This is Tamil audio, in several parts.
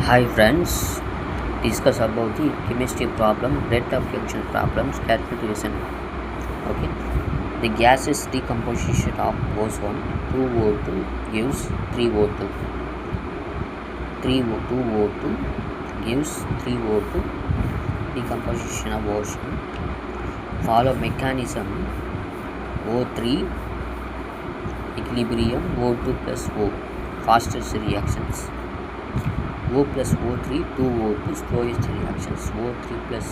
Hi friends, discuss about the chemistry problem, rate of reaction problems, calculation. Okay, the gases decomposition of boson 2O2 gives 3O2. 2O2 gives 3O2. Decomposition of boson. Follow mechanism O3 equilibrium O2 plus O. Fastest reactions. O plus O3 2O2 slowest reactions. O3 plus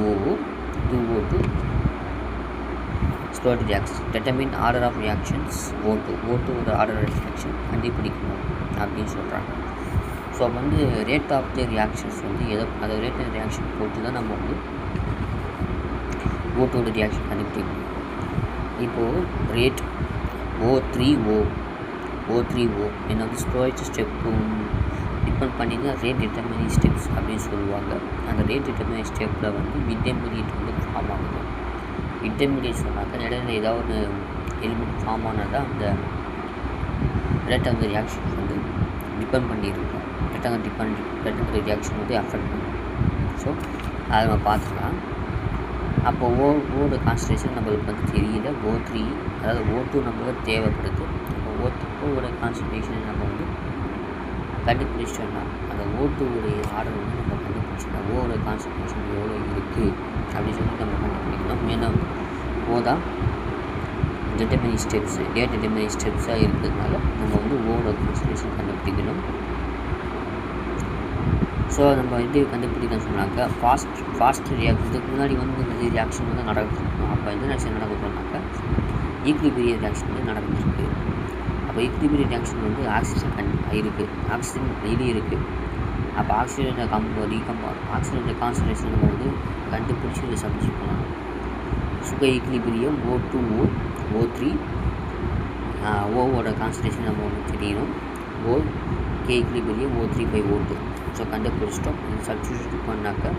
O 2O2 slow reactions. Determine order of reactions. O2 ஓட ஆர்டர் ஆஃப் ரியாக்ஷன் கண்டுபிடிக்கணும் அப்படின்னு சொல்கிறாங்க. ஸோ வந்து ரேட் ஆஃப் தி ரியாக்ஷன்ஸ் வந்து அந்த ரேட் ஆஃப் ரியாக்ஷன் பொறுத்து தான் நம்ம வந்து ஓட்டோட ரியாக்ஷன் கண்டுபிடிக்கணும். இப்போது ரேட் O3O என்ன வந்து ஸ்லோயஸ்ட் ஸ்டெப்பு டிபெண்ட் பண்ணி தான் ரேட் டிட்டர்மினிங் ஸ்டெப்ஸ் அப்படின்னு சொல்லுவாங்க. அந்த ரேட் டிட்டர்மினிங் ஸ்டெப்பில் வந்து இன்டர்மீடியட் வந்து ஃபார்ம் ஆகுது. இன்டர்மீடியட் சொன்னாக்க இடையில ஏதாவது ஒரு எலிமெண்ட் ஃபார்ம் ஆனால் தான் அந்த ரேட் ஆஃப் த ரியாக்ஷன் வந்து டிபெண்ட் பண்ணியிருக்கும். ரேட் ஆஃப் த ரியாக்ஷன் வந்து அஃபெக்ட் பண்ணும். ஸோ அதை நம்ம பார்த்துக்கலாம். அப்போ ஓட கான்சன்ட்ரேஷன் நம்மளுக்கு வந்து தெரியல. O3 அதாவது O2 நம்மளுக்கு தேவைப்படுது. அப்போ ஓட கான்சன்ட்ரேஷன் நம்ம வந்து கண்டுபிடிச்சோன்னா அந்த O2உடைய ஆர்டர் வந்து நம்ம கண்டுபிடிச்சோன்னா ஓட கான்சன்ட்ரேஷன் எவ்வளோ இருக்குது அப்படின்னு சொல்லி நம்ம கண்டுபிடிக்கணும். ஏன்னா தான் டிட்டர்மினிங் ஸ்டெப்ஸு டிட்டர்மினிங் ஸ்டெப்ஸாக இருக்கிறதுனால நம்ம வந்து ஓட கான்சன்ட்ரேஷன் கண்டுபிடிக்கணும். ஸோ நம்ம எப்படி கண்டுபிடிக்கணும்னு சொன்னாக்கா ஃபாஸ்ட் ரியாக்ஷனுக்கு முன்னாடி வந்து இந்த ரியாக்ஷன் வந்து நடந்துருக்கணும். அப்போ எந்த ரியாக்ஷன் நடக்குதுனாக்கா ஈக்லிபிரியம் ரியாக்ஷன் வந்து நடந்துருக்கு. அப்போ ஈக்லிபிரியம் ரியாக்ஷன் வந்து ஆக்சிஜன் இருக்குது, ஆக்சிஜன் வெளியே இருக்குது. அப்போ ஆக்சிஜனோட ஆக்சிஜனோட கான்சன்ட்ரேஷன் நம்ம வந்து கண்டுபிடிச்சி இதை சப்ஜெக்ட் பண்ணலாம். Sugar equilibrium O2O O3 ஓவோட concentration நம்ம வந்து தெரியணும். K equilibrium O3/O2. ஸோ கண்டுபிடிச்சிட்டோம். இது சப்ஸ்டியூட் பண்ணாக்கா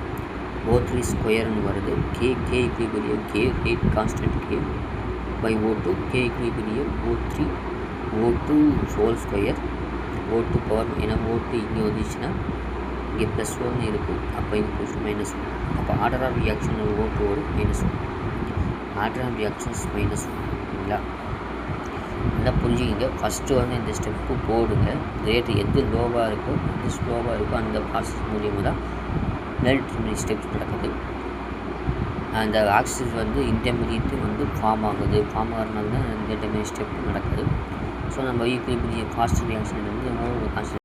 O3 ஸ்கொயர்னு வருது. K equilibrium K rate constant K/O2 K equilibrium O3O2 whole square O2 power ஏன்னா O2 இங்கே வந்துச்சுன்னா இங்கே +1 இருக்குது. அப்போ இங்கே -1. அப்போ ஆர்டர் ஆஃப் ரியாக்ஷன் O2 ஒரு -1. ஆர்டர் ஆஃப் ரியாக்ஷன்ஸ் -1 இல்லைங்களா? நல்லா புரிஞ்சுக்கிங்க. ஃபஸ்ட்டு வந்து இந்த ஸ்டெப்பு போடுங்க. ரேட்டு எது லோவாக இருக்கோ எது ஸ்லோவாக இருக்கோ அந்த ப்ராசஸ் மூலியமாக தான் டிட்டர்மினிங் ஸ்டெப்ஸ் நடக்குது. அந்த ஆக்சிஜன் வந்து இன்டர்மீடியட் வந்து ஃபார்ம் ஆகிறதுனால தான் டிட்டர்மினிங் ஸ்டெப் நடக்குது. ஸோ நம்ம ஈக்லிபிரியம் ஃபாஸ்ட் ரியாக்ஷன் வந்து கான்சன்ட்ரேஷன்